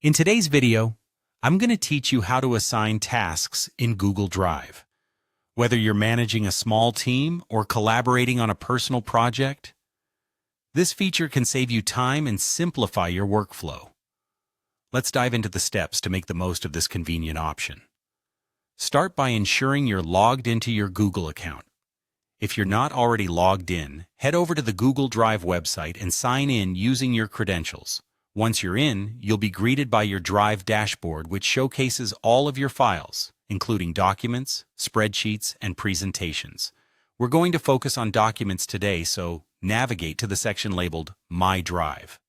In today's video, I'm going to teach you how to assign tasks in Google Drive. Whether you're managing a small team or collaborating on a personal project, this feature can save you time and simplify your workflow. Let's dive into the steps to make the most of this convenient option. Start by ensuring you're logged into your Google account. If you're not already logged in, head over to the Google Drive website and sign in using your credentials. Once you're in, you'll be greeted by your Drive dashboard, which showcases all of your files, including documents, spreadsheets, and presentations. We're going to focus on documents today, so navigate to the section labeled My Drive.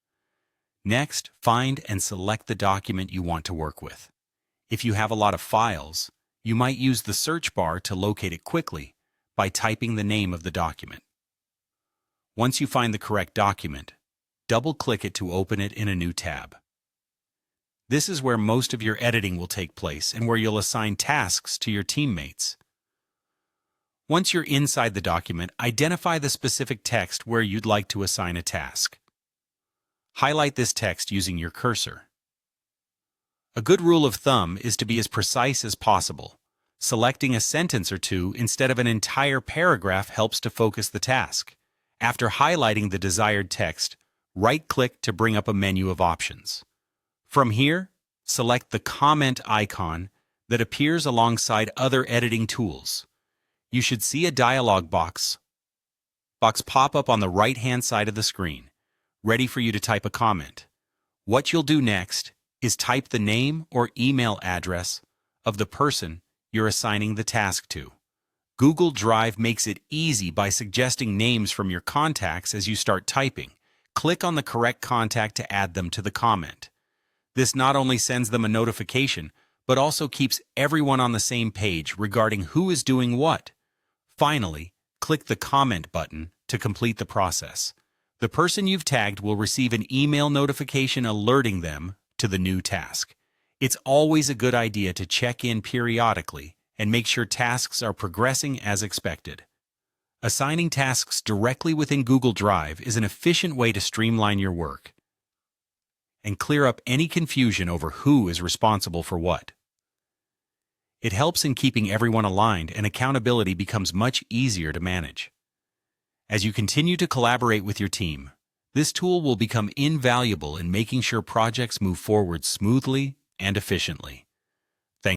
Next, find and select the document you want to work with. If you have a lot of files, you might use the search bar to locate it quickly by typing the name of the document. Once you find the correct document, double-click it to open it in a new tab. This is where most of your editing will take place and where you'll assign tasks to your teammates. Once you're inside the document, identify the specific text where you'd like to assign a task. Highlight this text using your cursor. A good rule of thumb is to be as precise as possible. Selecting a sentence or two instead of an entire paragraph helps to focus the task. After highlighting the desired text, right-click to bring up a menu of options. From here, select the comment icon that appears alongside other editing tools. You should see a dialog box pop up on the right-hand side of the screen, ready for you to type a comment. What you'll do next is type the name or email address of the person you're assigning the task to. Google Drive makes it easy by suggesting names from your contacts as you start typing. Click on the correct contact to add them to the comment. This not only sends them a notification, but also keeps everyone on the same page regarding who is doing what. Finally, click the comment button to complete the process. The person you've tagged will receive an email notification alerting them to the new task. It's always a good idea to check in periodically and make sure tasks are progressing as expected. Assigning tasks directly within Google Drive is an efficient way to streamline your work and clear up any confusion over who is responsible for what. It helps in keeping everyone aligned, and accountability becomes much easier to manage. As you continue to collaborate with your team, this tool will become invaluable in making sure projects move forward smoothly and efficiently.